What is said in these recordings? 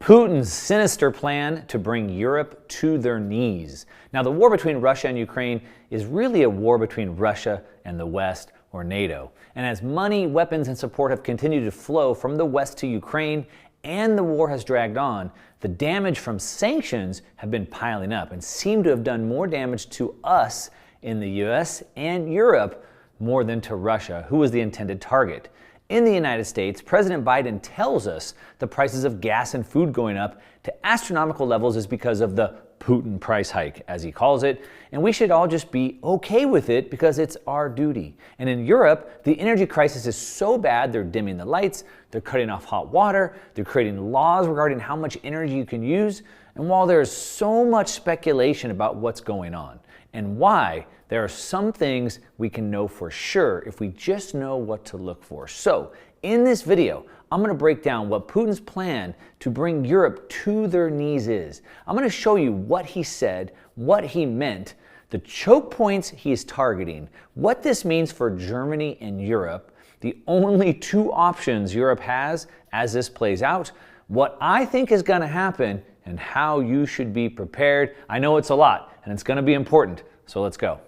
Putin's sinister plan to bring Europe to their knees. Now, the war between Russia and Ukraine is really a war between Russia and the West, or NATO. And as money, weapons, and support have continued to flow from the West to Ukraine, and the war has dragged on, the damage from sanctions have been piling up and seem to have done more damage to us in the US and Europe more than to Russia, who was the intended target. In the United States, President Biden tells us the prices of gas and food going up to astronomical levels is because of the Putin price hike, as he calls it, and we should all just be okay with it because it's our duty. And in Europe, the energy crisis is so bad they're dimming the lights, they're cutting off hot water, they're creating laws regarding how much energy you can use, and while there's so much speculation about what's going on and why, there are some things we can know for sure if we just know what to look for. So, in this video, I'm going to break down what Putin's plan to bring Europe to their knees is. I'm going to show you what he said, what he meant, the choke points he is targeting, what this means for Germany and Europe, the only two options Europe has as this plays out, what I think is going to happen, and how you should be prepared. I know it's a lot, and it's going to be important, so let's go.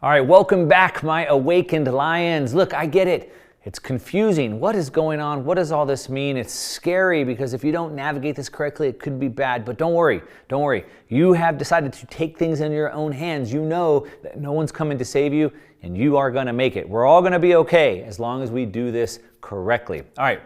All right, welcome back, my awakened lions. Look, I get it. It's confusing. What is going on? What does all this mean? It's scary because if you don't navigate this correctly, it could be bad. But don't worry, don't worry. You have decided to take things in your own hands. You know that no one's coming to save you, and you are going to make it. We're all going to be okay as long as we do this correctly. All right,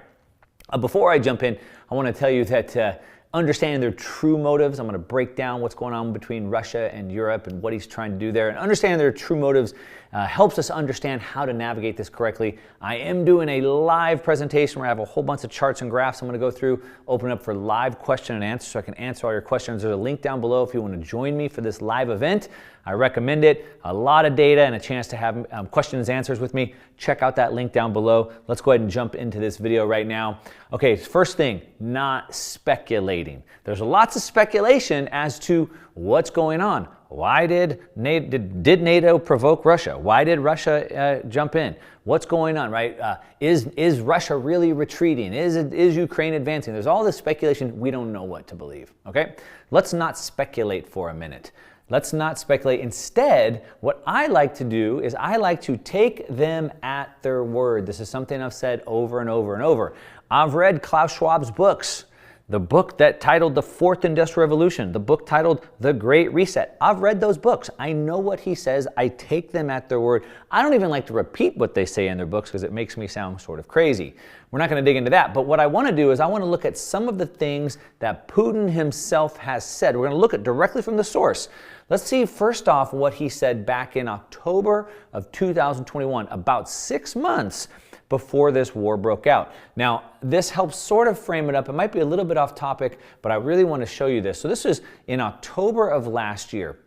before I jump in, I want to tell you that understanding their true motives. I'm going to break down what's going on between Russia and Europe and what he's trying to do there. And understanding their true motives helps us understand how to navigate this correctly. I am doing a live presentation where I have a whole bunch of charts and graphs I'm going to go through, open up for live question and answer so I can answer all your questions. There's a link down below if you want to join me for this live event. I recommend it. A lot of data and a chance to have questions and answers with me. Check out that link down below. Let's go ahead and jump into this video right now. Okay, first thing, not speculating. There's lots of speculation as to what's going on. Why did NATO provoke Russia? Why did Russia jump in? What's going on, right? Is Russia really retreating? Is Ukraine advancing? There's all this speculation. We don't know what to believe, okay? Let's not speculate for a minute. Let's not speculate. Instead, what I like to do is I like to take them at their word. This is something I've said over and over and over. I've read Klaus Schwab's books. The book that titled The Fourth Industrial Revolution, the book titled The Great Reset. I've read those books. I know what he says. I take them at their word. I don't even like to repeat what they say in their books because it makes me sound sort of crazy. We're not going to dig into that. But what I want to do is I want to look at some of the things that Putin himself has said. We're going to look at directly from the source. Let's see first off what he said back in October of 2021, about 6 months before this war broke out. Now, this helps sort of frame it up. It might be a little bit off topic, but I really want to show you this. So this is in October of last year.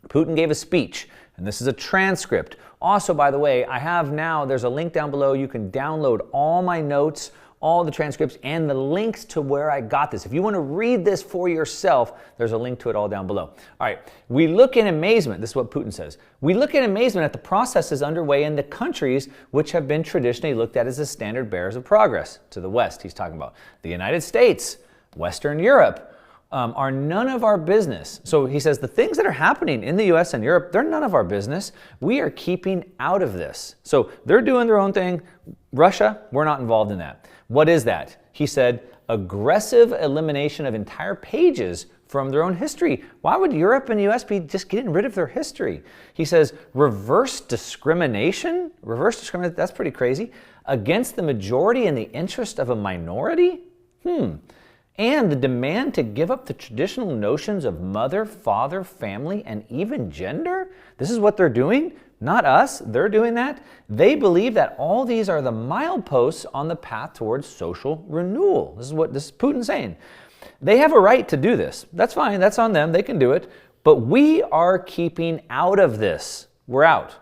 Putin gave a speech, and this is a transcript. Also, by the way, I have now, there's a link down below. You can download all my notes, all the transcripts, and the links to where I got this. If you want to read this for yourself, there's a link to it all down below. All right, we look in amazement, this is what Putin says, we look in amazement at the processes underway in the countries which have been traditionally looked at as the standard bearers of progress. To the West, he's talking about. The United States, Western Europe, are none of our business. So he says the things that are happening in the US and Europe, they're none of our business. We are keeping out of this. So they're doing their own thing. Russia, we're not involved in that. What is that? He said, aggressive elimination of entire pages from their own history. Why would Europe and the US be just getting rid of their history? He says, reverse discrimination? Reverse discrimination, that's pretty crazy. Against the majority in the interest of a minority? And the demand to give up the traditional notions of mother, father, family, and even gender? This is what they're doing? Not us, they're doing that. They believe that all these are the mileposts on the path towards social renewal. This is Putin saying. They have a right to do this. That's fine, that's on them, they can do it. But we are keeping out of this. We're out.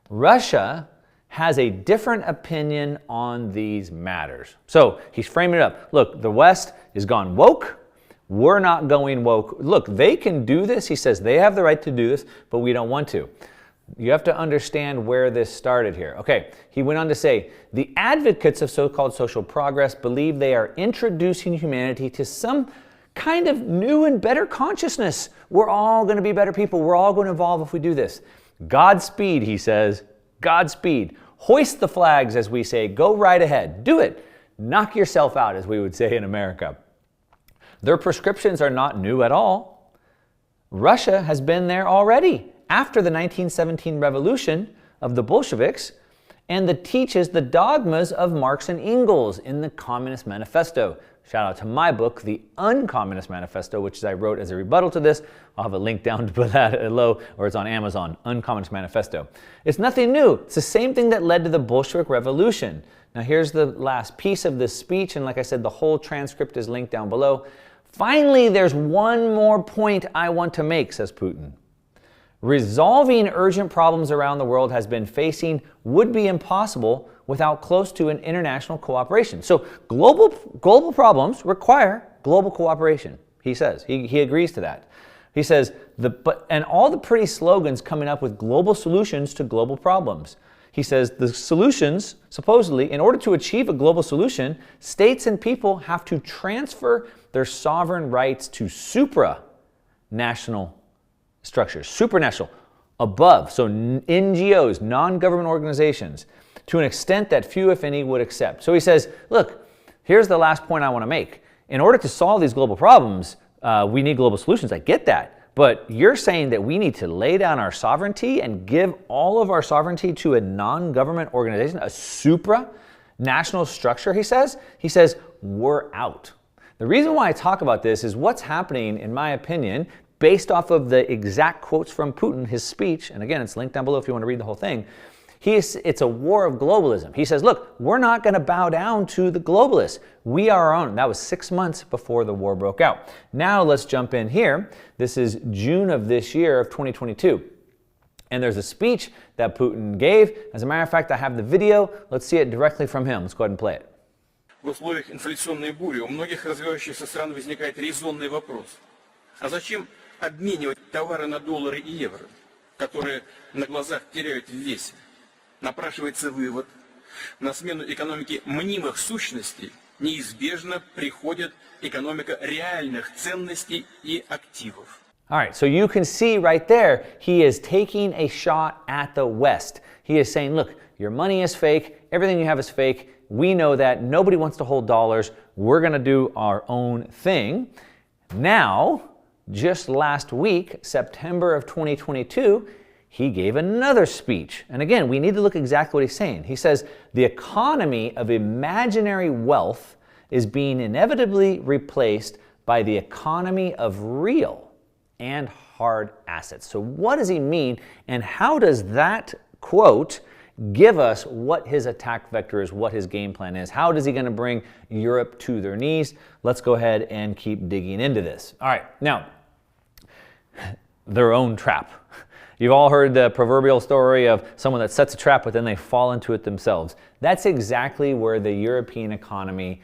Russia has a different opinion on these matters. So he's framing it up. Look, the West is gone woke. We're not going woke. Look, they can do this. He says they have the right to do this, but we don't want to. You have to understand where this started here. Okay, he went on to say, the advocates of so-called social progress believe they are introducing humanity to some kind of new and better consciousness. We're all going to be better people. We're all going to evolve if we do this. Godspeed, he says. Godspeed. Hoist the flags, as we say. Go right ahead. Do it. Knock yourself out, as we would say in America. Their prescriptions are not new at all. Russia has been there already after the 1917 revolution of the Bolsheviks, and that teaches the dogmas of Marx and Engels in the Communist Manifesto. Shout out to my book, The Uncommunist Manifesto, which I wrote as a rebuttal to this. I'll have a link down to put that below, or it's on Amazon, Uncommunist Manifesto. It's nothing new. It's the same thing that led to the Bolshevik Revolution. Now here's the last piece of this speech, and like I said, the whole transcript is linked down below. Finally, there's one more point I want to make, says Putin. Resolving urgent problems around the world has been facing would be impossible without close to an international cooperation. So global problems require global cooperation, he says. He agrees to that. He says, and all the pretty slogans coming up with global solutions to global problems. He says the solutions, supposedly, in order to achieve a global solution, states and people have to transfer their sovereign rights to supranational structures, supranational, above, so NGOs, non-government organizations, to an extent that few, if any, would accept. So he says, look, here's the last point I want to make. In order to solve these global problems, we need global solutions. I get that. But you're saying that we need to lay down our sovereignty and give all of our sovereignty to a non-government organization, a supranational structure, he says? He says, we're out. The reason why I talk about this is what's happening, in my opinion, based off of the exact quotes from Putin, his speech, and again, it's linked down below if you want to read the whole thing. It's a war of globalism. He says, look, we're not going to bow down to the globalists. We are our own. That was 6 months before the war broke out. Now let's jump in here. This is June of this year of 2022. And there's a speech that Putin gave. As a matter of fact, I have the video. Let's see it directly from him. Let's go ahead and play it. В условиях инфляционной бури у многих развивающихся стран возникает резонный вопрос. А зачем обменивать товары на доллары и евро, которые на глазах теряют в весе? Напрашивается вывод. На смену экономики мнимых сущностей неизбежно приходит экономика реальных ценностей и активов. All right, so you can see right there, he is taking a shot at the West. He is saying, look, your money is fake, everything you have is fake. We know that. Nobody wants to hold dollars. We're going to do our own thing. Now, just last week, September of 2022, he gave another speech. And again, we need to look exactly what he's saying. He says, the economy of imaginary wealth is being inevitably replaced by the economy of real and hard assets. So what does he mean, and how does that quote give us what his attack vector is, what his game plan is? How is he going to bring Europe to their knees? Let's go ahead and keep digging into this. All right, now, their own trap. You've all heard the proverbial story of someone that sets a trap, but then they fall into it themselves. That's exactly where the European economy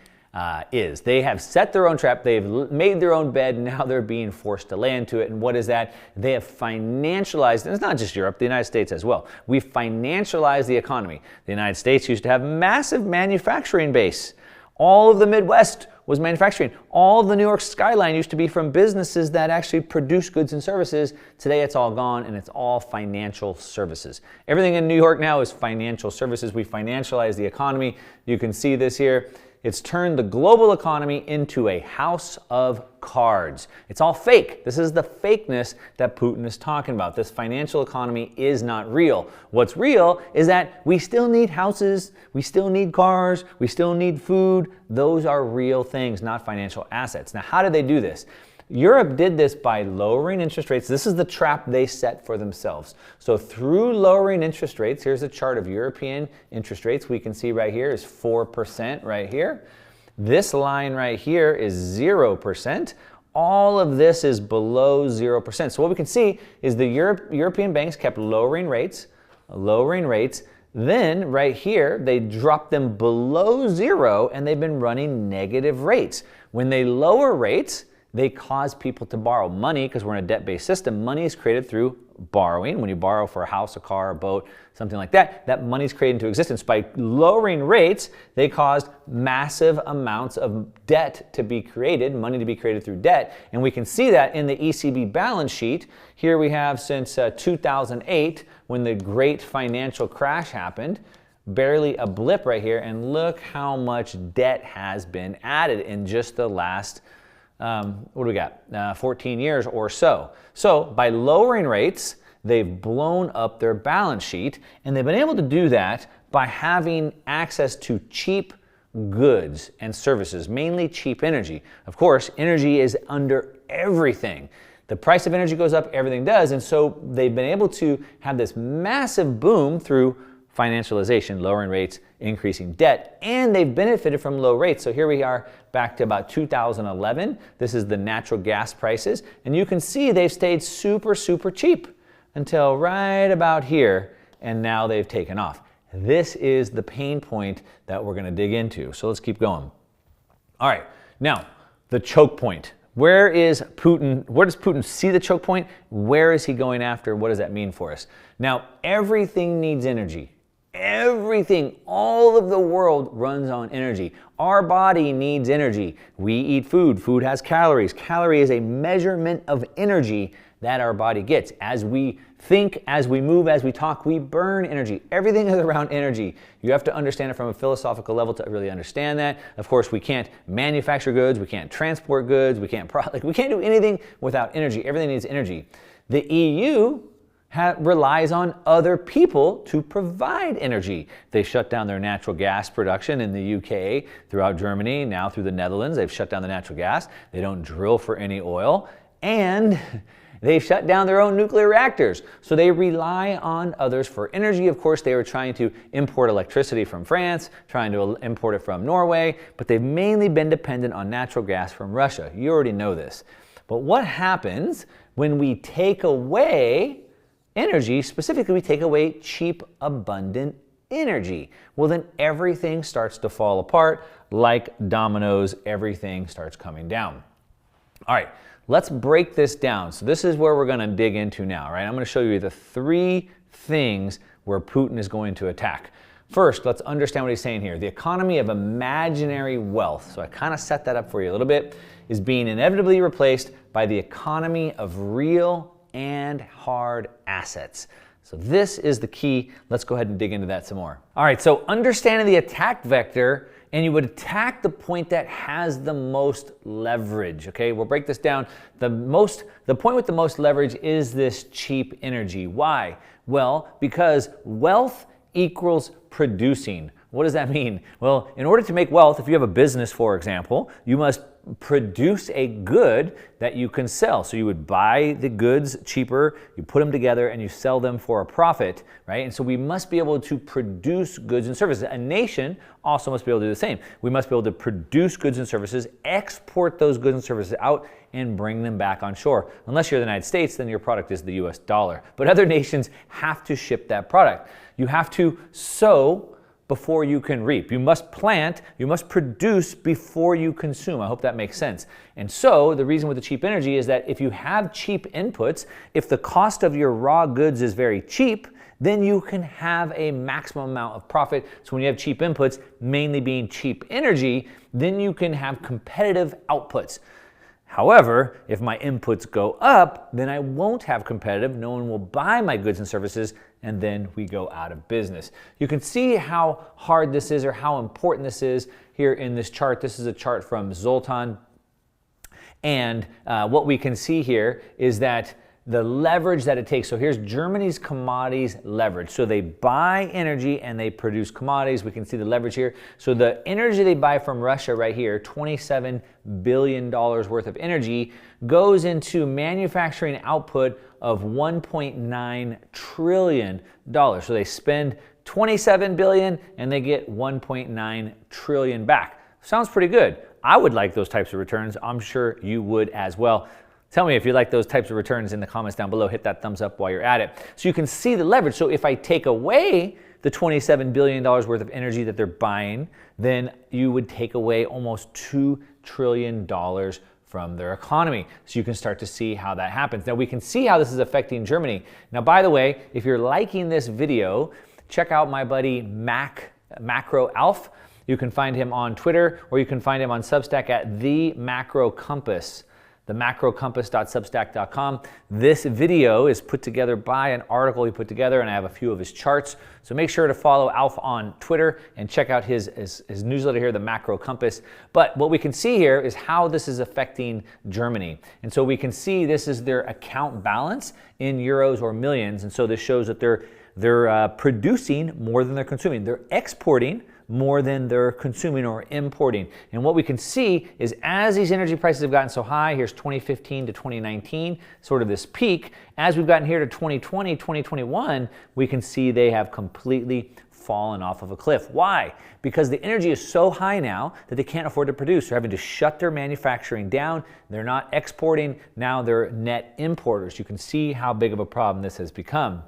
is. They have set their own trap, they've made their own bed, and now they're being forced to lay into it. And what is that? They have financialized, and it's not just Europe, the United States as well. We've financialized the economy. The United States used to have massive manufacturing base. All of the Midwest was manufacturing. All of the New York skyline used to be from businesses that actually produce goods and services. Today it's all gone, and it's all financial services. Everything in New York now is financial services. We financialize the economy. You can see this here. It's turned the global economy into a house of cards. It's all fake. This is the fakeness that Putin is talking about. This financial economy is not real. What's real is that we still need houses, we still need cars, we still need food. Those are real things, not financial assets. Now, how did they do this? Europe did this by lowering interest rates. This is the trap they set for themselves. So through lowering interest rates, here's a chart of European interest rates. We can see right here is 4% right here. This line right here is 0%. All of this is below 0%. So what we can see is the European banks kept lowering rates. Then right here, they dropped them below 0, and they've been running negative rates. When they lower rates, they cause people to borrow money because we're in a debt-based system. Money is created through borrowing. When you borrow for a house, a car, a boat, something like that, that money is created into existence. By lowering rates, they caused massive amounts of debt to be created, money to be created through debt. And we can see that in the ECB balance sheet. Here we have since 2008, when the great financial crash happened, barely a blip right here. And look how much debt has been added in just the last what do we got? 14 years or so. So by lowering rates, they've blown up their balance sheet, and they've been able to do that by having access to cheap goods and services, mainly cheap energy. Of course, energy is under everything. The price of energy goes up, everything does, and so they've been able to have this massive boom through financialization, lowering rates, increasing debt, and they've benefited from low rates. So here we are back to about 2011. This is the natural gas prices, and you can see they've stayed super, super cheap until right about here, and now they've taken off. This is the pain point that we're going to dig into. So let's keep going. All right, now the choke point. Where is Putin? Where does Putin see the choke point? Where is he going after? What does that mean for us? Now, everything needs energy. Everything, all of the world runs on energy. Our body needs energy. We eat food. Food has calories. Calorie is a measurement of energy that our body gets. As we think, as we move, as we talk, we burn energy. Everything is around energy. You have to understand it from a philosophical level to really understand that. Of course, we can't manufacture goods. We can't transport goods. We can't do anything without energy. Everything needs energy. The EU relies on other people to provide energy. They shut down their natural gas production in the UK, throughout Germany, now through the Netherlands. They've shut down the natural gas. They don't drill for any oil. And they've shut down their own nuclear reactors. So they rely on others for energy. Of course, they were trying to import electricity from France, trying to import it from Norway, but they've mainly been dependent on natural gas from Russia. You already know this. But what happens when we take away energy, specifically we take away cheap, abundant energy? Well, then everything starts to fall apart like dominoes. Everything starts coming down. All right, let's break this down. So this is where we're going to dig into now, right? I'm going to show you the 3 things where Putin is going to attack. First, let's understand what he's saying here. The economy of imaginary wealth, so I kind of set that up for you a little bit, is being inevitably replaced by the economy of real and hard assets. So this is the key. Let's go ahead and dig into that some more. All right, so understanding the attack vector, and you would attack the point that has the most leverage, okay? We'll break this down. The point with the most leverage is this cheap energy. Why? Well, because wealth equals producing. What does that mean? Well, in order to make wealth, if you have a business, for example, you must produce a good that you can sell. So you would buy the goods cheaper, you put them together, and you sell them for a profit, right? And so we must be able to produce goods and services. A nation also must be able to do the same. We must be able to produce goods and services, export those goods and services out, and bring them back on shore. Unless you're the United States, then your product is the US dollar. But other nations have to ship that product. You have to sow before you can reap. You must plant, you must produce before you consume. I hope that makes sense. And so the reason with the cheap energy is that if you have cheap inputs, if the cost of your raw goods is very cheap, then you can have a maximum amount of profit. So when you have cheap inputs, mainly being cheap energy, then you can have competitive outputs. However, if my inputs go up, then I won't have competitive. No one will buy my goods and services, and then we go out of business. You can see how hard this is or how important this is here in this chart. This is a chart from Zoltan. And what we can see here is that the leverage that it takes. So here's Germany's commodities leverage. So they buy energy and they produce commodities. We can see the leverage here. So the energy they buy from Russia right here, $27 billion worth of energy, goes into manufacturing output of $1.9 trillion. So they spend $27 billion and they get $1.9 trillion back. Sounds pretty good. I would like those types of returns. I'm sure you would as well. Tell me if you like those types of returns in the comments down below. Hit that thumbs up while you're at it. So you can see the leverage. So if I take away the $27 billion worth of energy that they're buying, then you would take away almost $2 trillion from their economy. So you can start to see how that happens. Now we can see how this is affecting Germany. Now, by the way, if you're liking this video, check out my buddy Macro Alf. You can find him on Twitter, or you can find him on Substack at The Macro Compass, themacrocompass.substack.com. This video is put together by an article he put together, and I have a few of his charts. So make sure to follow Alf on Twitter and check out his newsletter here, The Macro Compass. But what we can see here is how this is affecting Germany. And so we can see this is their account balance in euros or millions. And so this shows that they're producing more than they're consuming. They're exporting more than they're consuming or importing. And what we can see is as these energy prices have gotten so high, here's 2015 to 2019, sort of this peak. As we've gotten here to 2020, 2021, we can see they have completely fallen off of a cliff. Why? Because the energy is so high now that they can't afford to produce. They're having to shut their manufacturing down. They're not exporting. Now they're net importers. You can see how big of a problem this has become.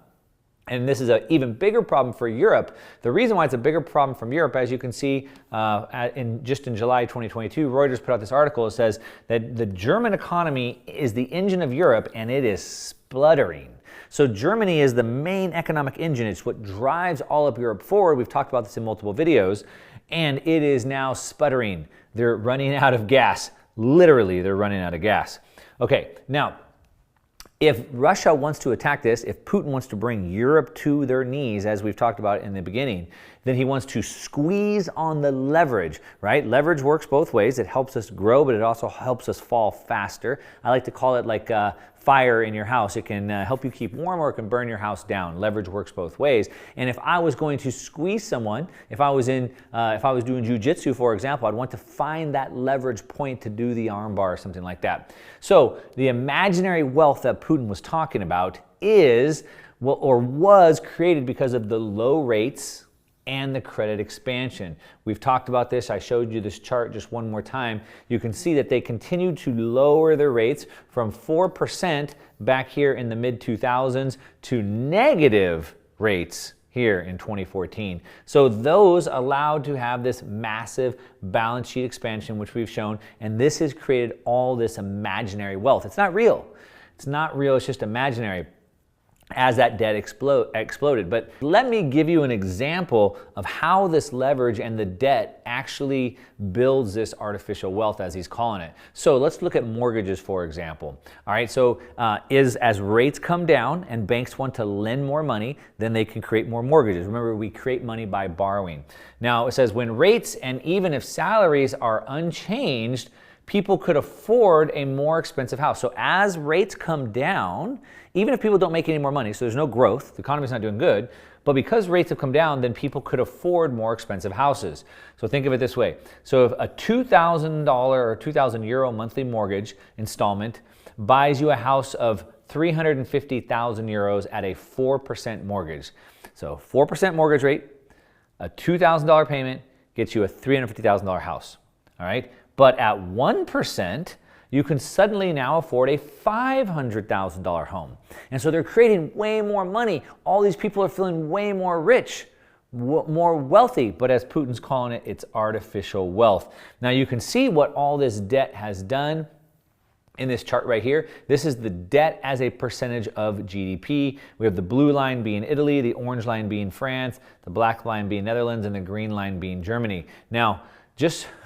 And this is an even bigger problem for Europe. The reason why it's a bigger problem from Europe, as you can see just in July 2022, Reuters put out this article that says that the German economy is the engine of Europe and it is spluttering. So Germany is the main economic engine. It's what drives all of Europe forward. We've talked about this in multiple videos, and it is now sputtering. They're running out of gas. Literally, they're running out of gas. Okay, now, if Russia wants to attack this, if Putin wants to bring Europe to their knees, as we've talked about in the beginning, then he wants to squeeze on the leverage, right? Leverage works both ways. It helps us grow, but it also helps us fall faster. I like to call it like fire in your house. It can help you keep warm, or it can burn your house down. Leverage works both ways. And if I was going to squeeze someone, if I was doing jujitsu, for example, I'd want to find that leverage point to do the arm bar or something like that. So the imaginary wealth that Putin was talking about is, or was created because of the low rates and the credit expansion. We've talked about this. I showed you this chart just one more time. You can see that they continue to lower their rates from 4% back here in the mid-2000s to negative rates here in 2014. So those allowed to have this massive balance sheet expansion, which we've shown, and this has created all this imaginary wealth. It's not real. It's not real, it's just imaginary, as that debt exploded. But let me give you an example of how this leverage and the debt actually builds this artificial wealth, as he's calling it. So let's look at mortgages, for example. All right, so as rates come down and banks want to lend more money, then they can create more mortgages. Remember, we create money by borrowing. Now, it says when rates and even if salaries are unchanged, people could afford a more expensive house. So as rates come down, even if people don't make any more money, so there's no growth, the economy's not doing good, but because rates have come down, then people could afford more expensive houses. So think of it this way. So if a $2,000 or 2,000 euro monthly mortgage installment buys you a house of 350,000 euros at a 4% mortgage. So 4% mortgage rate, a $2,000 payment gets you a $350,000 house, all right? But at 1%, you can suddenly now afford a $500,000 home. And so they're creating way more money. All these people are feeling way more rich, more wealthy, but as Putin's calling it, it's artificial wealth. Now you can see what all this debt has done in this chart right here. This is the debt as a percentage of GDP. We have the blue line being Italy, the orange line being France, the black line being Netherlands, and the green line being Germany. Now,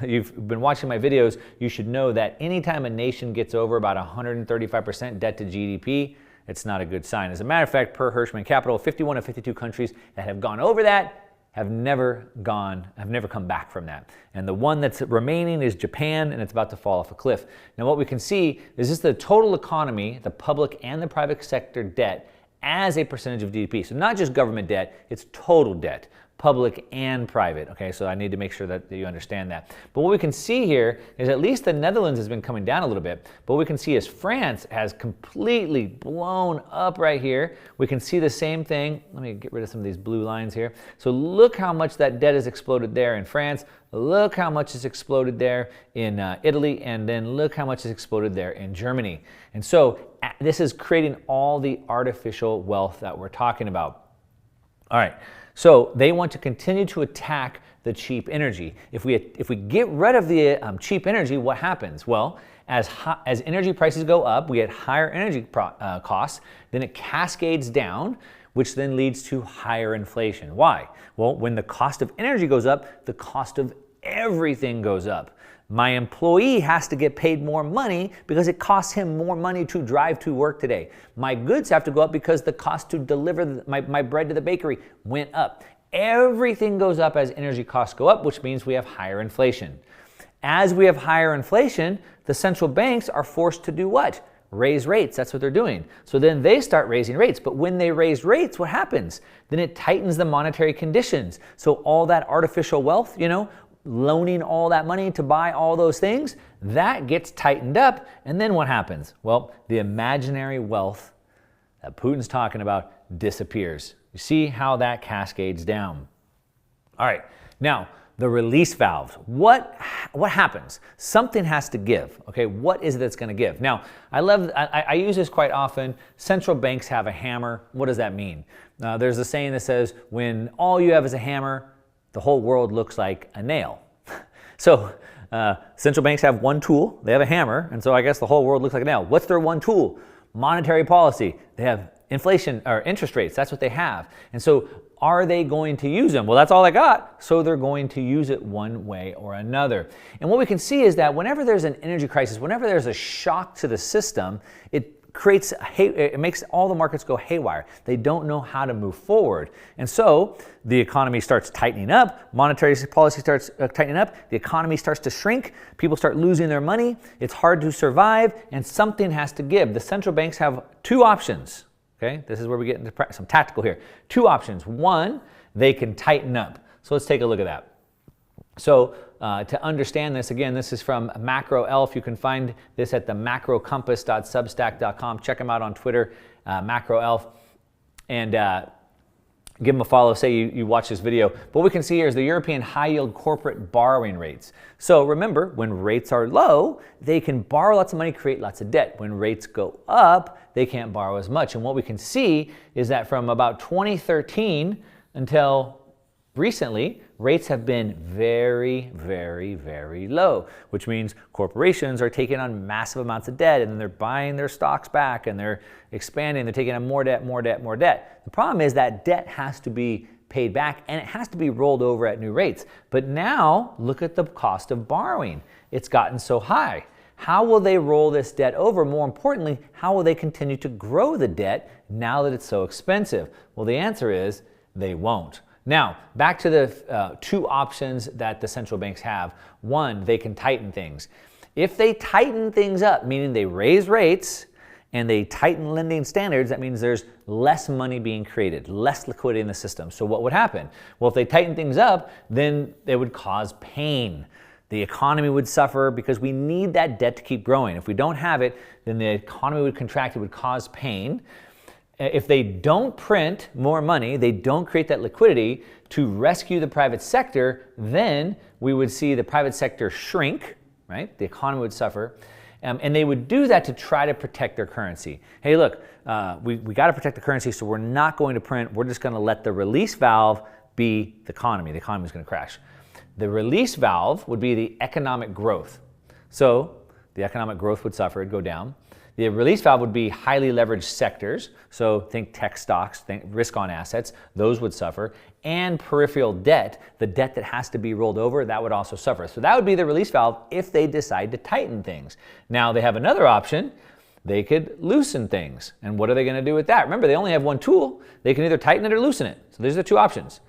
you've been watching my videos, you should know that anytime a nation gets over about 135% debt to GDP, it's not a good sign. As a matter of fact, per Hirschman Capital, 51 of 52 countries that have gone over that have never come back from that. And the one that's remaining is Japan, and it's about to fall off a cliff. Now what we can see is this: the total economy, the public and the private sector debt as a percentage of GDP. So not just government debt, it's total debt, public and private. Okay, so I need to make sure that you understand that. But what we can see here is at least the Netherlands has been coming down a little bit. But what we can see is France has completely blown up right here. We can see the same thing. Let me get rid of some of these blue lines here. So look how much that debt has exploded there in France. Look how much has exploded there in Italy, and then look how much has exploded there in Germany. And so this is creating all the artificial wealth that we're talking about. All right. So they want to continue to attack the cheap energy. If we get rid of the cheap energy, what happens? Well, as energy prices go up, we get higher energy costs, then it cascades down, which then leads to higher inflation. Why? Well, when the cost of energy goes up, the cost of everything goes up. My employee has to get paid more money because it costs him more money to drive to work today. My goods have to go up because the cost to deliver my bread to the bakery went up. Everything goes up as energy costs go up, which means we have higher inflation. As we have higher inflation, the central banks are forced to do what? Raise rates. That's what they're doing. So then they start raising rates. But when they raise rates, what happens? Then it tightens the monetary conditions. So all that artificial wealth, loaning all that money to buy all those things, that gets tightened up. And then what happens? Well, the imaginary wealth that Putin's talking about disappears. You see how that cascades down. All right, now the release valves. What happens? Something has to give. Okay, what is it that's going to give? Now, I use this quite often. Central banks have a hammer. What does that mean? There's a saying that says, when all you have is a hammer, the whole world looks like a nail. So central banks have one tool. They have a hammer, and so I guess the whole world looks like a nail. What's their one tool? Monetary policy. They have inflation or interest rates. That's what they have. And so are they going to use them? Well, that's all I got. So they're going to use it one way or another. And what we can see is that whenever there's an energy crisis, whenever there's a shock to the system, it makes all the markets go haywire. They don't know how to move forward. And so the economy starts tightening up, monetary policy starts tightening up, the economy starts to shrink, people start losing their money, it's hard to survive, and something has to give. The central banks have two options. Okay, this is where we get into some tactical here. Two options. One, they can tighten up. So let's take a look at that. So to understand this, again, this is from Macro Elf. You can find this at the macrocompass.substack.com. Check them out on Twitter, Macro Elf, and give them a follow. Say you watch this video. What we can see here is the European high-yield corporate borrowing rates. So remember, when rates are low, they can borrow lots of money, create lots of debt. When rates go up, they can't borrow as much. And what we can see is that from about 2013 until recently, rates have been very, very, very low, which means corporations are taking on massive amounts of debt, and then they're buying their stocks back, and they're expanding, they're taking on more debt, more debt, more debt. The problem is that debt has to be paid back, and it has to be rolled over at new rates. But now, look at the cost of borrowing. It's gotten so high. How will they roll this debt over? More importantly, how will they continue to grow the debt now that it's so expensive? Well, the answer is they won't. Now, back to the two options that the central banks have. One, they can tighten things. If they tighten things up, meaning they raise rates and they tighten lending standards, that means there's less money being created, less liquidity in the system. So what would happen? Well, if they tighten things up, then it would cause pain. The economy would suffer because we need that debt to keep growing. If we don't have it, then the economy would contract, it would cause pain. If they don't print more money, they don't create that liquidity to rescue the private sector, then we would see the private sector shrink, right? The economy would suffer. And they would do that to try to protect their currency. Hey, look, we got to protect the currency, so we're not going to print. We're just going to let the release valve be the economy. The economy is going to crash. The release valve would be the economic growth. So the economic growth would suffer, it'd go down. The release valve would be highly leveraged sectors. So think tech stocks, think risk on assets, those would suffer. And peripheral debt, the debt that has to be rolled over, that would also suffer. So that would be the release valve if they decide to tighten things. Now they have another option. They could loosen things. And what are they going to do with that? Remember, they only have one tool. They can either tighten it or loosen it. So these are the two options.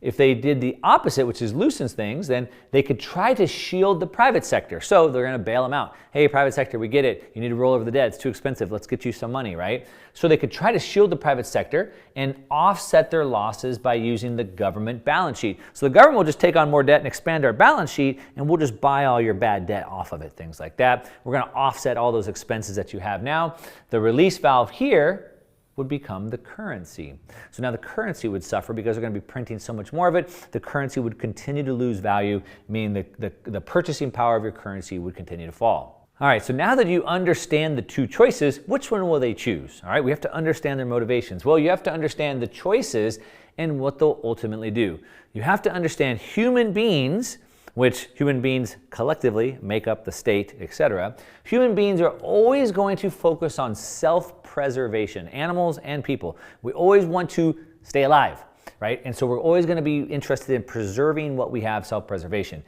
If they did the opposite, which is loosens things, then they could try to shield the private sector. So they're going to bail them out. Hey, private sector, we get it. You need to roll over the debt. It's too expensive. Let's get you some money, right? So they could try to shield the private sector and offset their losses by using the government balance sheet. So the government will just take on more debt and expand our balance sheet, and we'll just buy all your bad debt off of it, things like that. We're going to offset all those expenses that you have now. The release valve here would become the currency. So now the currency would suffer because they're going to be printing so much more of it. The currency would continue to lose value, meaning the purchasing power of your currency would continue to fall. All right, so now that you understand the two choices, which one will they choose? All right, we have to understand their motivations. Well, you have to understand the choices and what they'll ultimately do. You have to understand human beings, which human beings collectively make up the state, etc. Human beings are always going to focus on self-preservation, animals and people. We always want to stay alive, right? And so we're always going to be interested in preserving what we have, self-preservation.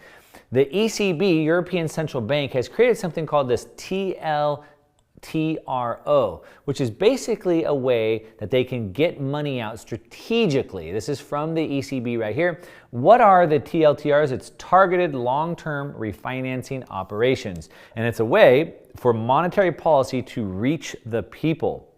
The ECB, European Central Bank, has created something called this TLTRO, which is basically a way that they can get money out strategically. This is from the ECB right here. What are the TLTRs? It's targeted long-term refinancing operations, and it's a way for monetary policy to reach the people.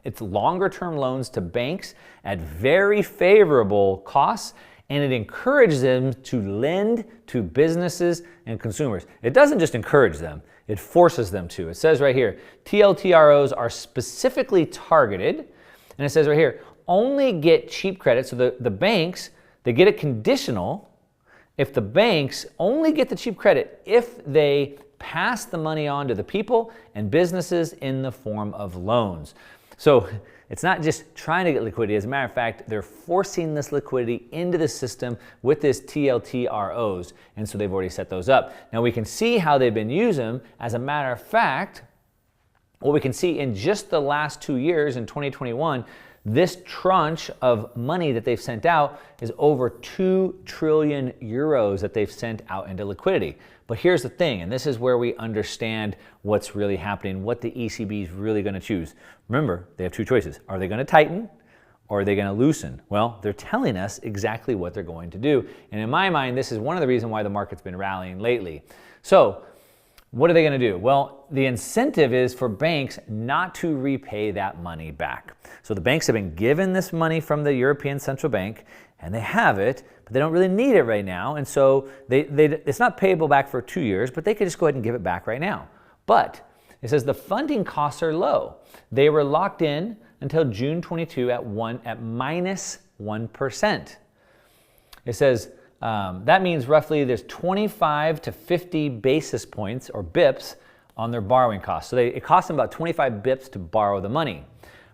It's longer-term loans to banks at very favorable costs, and it encourages them to lend to businesses and consumers. It doesn't just encourage them, it forces them to. It says right here, TLTROs are specifically targeted, and it says right here, only get cheap credit. So the banks, they get it conditional if the banks only get the cheap credit if they pass the money on to the people and businesses in the form of loans. So it's not just trying to get liquidity. As a matter of fact, they're forcing this liquidity into the system with this TLTROs, and so they've already set those up. Now we can see how they've been using them. As a matter of fact, what we can see in just the last 2 years, in 2021, this tranche of money that they've sent out is over 2 trillion euros that they've sent out into liquidity. But here's the thing, and this is where we understand what's really happening, what the ECB is really going to choose. Remember, they have two choices. Are they going to tighten or are they going to loosen? Well, they're telling us exactly what they're going to do. And in my mind, this is one of the reasons why the market's been rallying lately. So what are they going to do? Well, the incentive is for banks not to repay that money back. So the banks have been given this money from the European Central Bank, and they have it, but they don't really need it right now. And so it's not payable back for 2 years, but they could just go ahead and give it back right now. But it says the funding costs are low. They were locked in until June 22 at minus 1%. It says that means roughly there's 25 to 50 basis points or bips on their borrowing costs. So it costs them about 25 bips to borrow the money.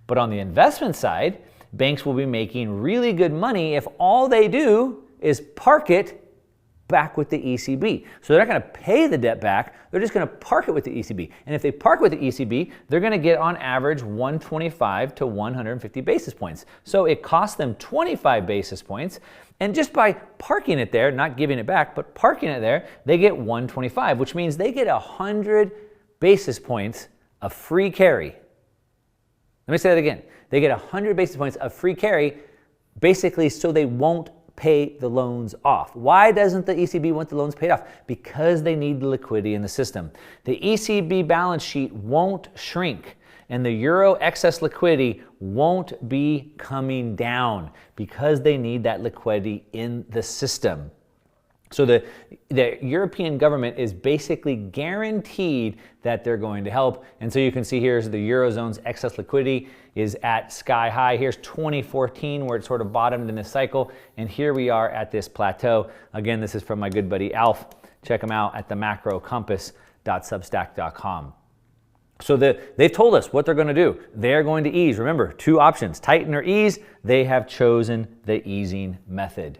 But on the investment side, banks will be making really good money if all they do is park it back with the ECB. So they're not going to pay the debt back, they're just going to park it with the ECB. And if they park with the ECB, they're going to get on average 125 to 150 basis points. So it costs them 25 basis points, and just by parking it there, not giving it back, but parking it there, they get 125, which means they get 100 basis points of free carry. Let me say that again. They get 100 basis points of free carry, basically so they won't pay the loans off. Why doesn't the ECB want the loans paid off? Because they need the liquidity in the system. The ECB balance sheet won't shrink, and the euro excess liquidity won't be coming down because they need that liquidity in the system. So the European government is basically guaranteed that they're going to help. And so you can see here's the Eurozone's excess liquidity is at sky high. Here's 2014 where it sort of bottomed in this cycle. And here we are at this plateau. Again, this is from my good buddy Alf. Check him out at themacrocompass.substack.com. So they've told us what they're going to do. They're going to ease. Remember, two options, tighten or ease. They have chosen the easing method.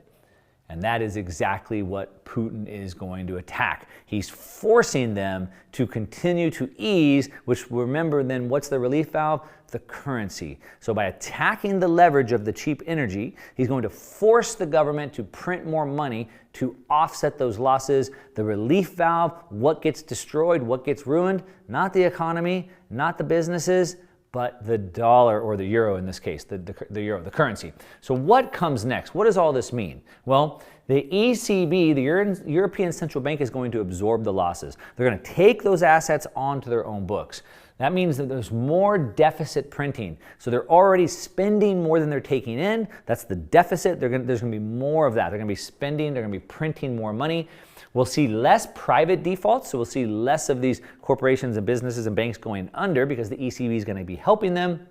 And that is exactly what Putin is going to attack. He's forcing them to continue to ease, which, remember then, what's the relief valve? The currency. So by attacking the leverage of the cheap energy, he's going to force the government to print more money to offset those losses. The relief valve, what gets destroyed, what gets ruined? Not the economy, not the businesses, but the dollar, or the euro in this case, the euro, the currency. So what comes next? What does all this mean? Well, the ECB, the European Central Bank, is going to absorb the losses. They're going to take those assets onto their own books. That means that there's more deficit printing. So they're already spending more than they're taking in. That's the deficit. There's going to be more of that. They're going to be spending. They're going to be printing more money. We'll see less private defaults, so we'll see less of these corporations and businesses and banks going under because the ECB is going to be helping them.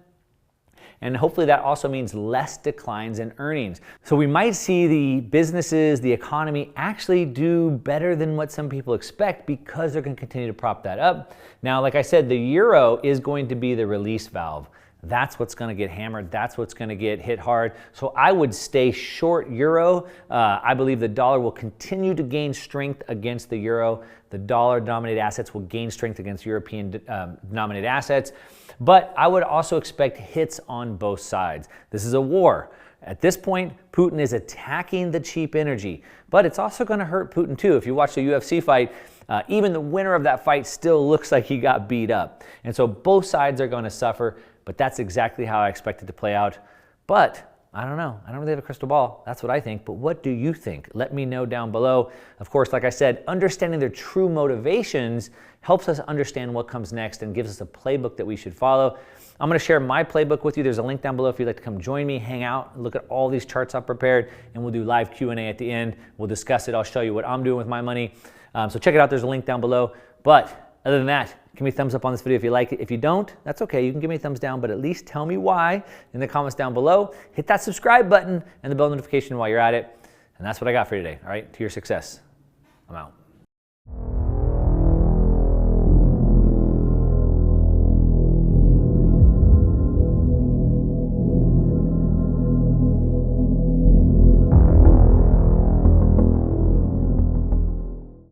And hopefully that also means less declines in earnings. So we might see the businesses, the economy actually do better than what some people expect because they're going to continue to prop that up. Now, like I said, the euro is going to be the release valve. that's what's going to get hammered. That's what's going to get hit hard. So I would stay short euro. I believe the dollar will continue to gain strength against the euro. The dollar-denominated assets will gain strength against European-denominated assets. But I would also expect hits on both sides. This is a war. At this point, Putin is attacking the cheap energy. But it's also going to hurt Putin too. If you watch the UFC fight, even the winner of that fight still looks like he got beat up. And so both sides are going to suffer. But that's exactly how I expect it to play out. But I don't know. I don't really have a crystal ball. That's what I think. But what do you think? Let me know down below. Of course, like I said, understanding their true motivations helps us understand what comes next and gives us a playbook that we should follow. I'm going to share my playbook with you. There's a link down below if you'd like to come join me, hang out, look at all these charts I've prepared, and we'll do live Q&A at the end. We'll discuss it. I'll show you what I'm doing with my money. So check it out. There's a link down below. But other than that, give me a thumbs up on this video if you like it. If you don't, that's okay. You can give me a thumbs down, but at least tell me why in the comments down below. Hit that subscribe button and the bell notification while you're at it. And that's what I got for you today. All right, to your success. I'm out.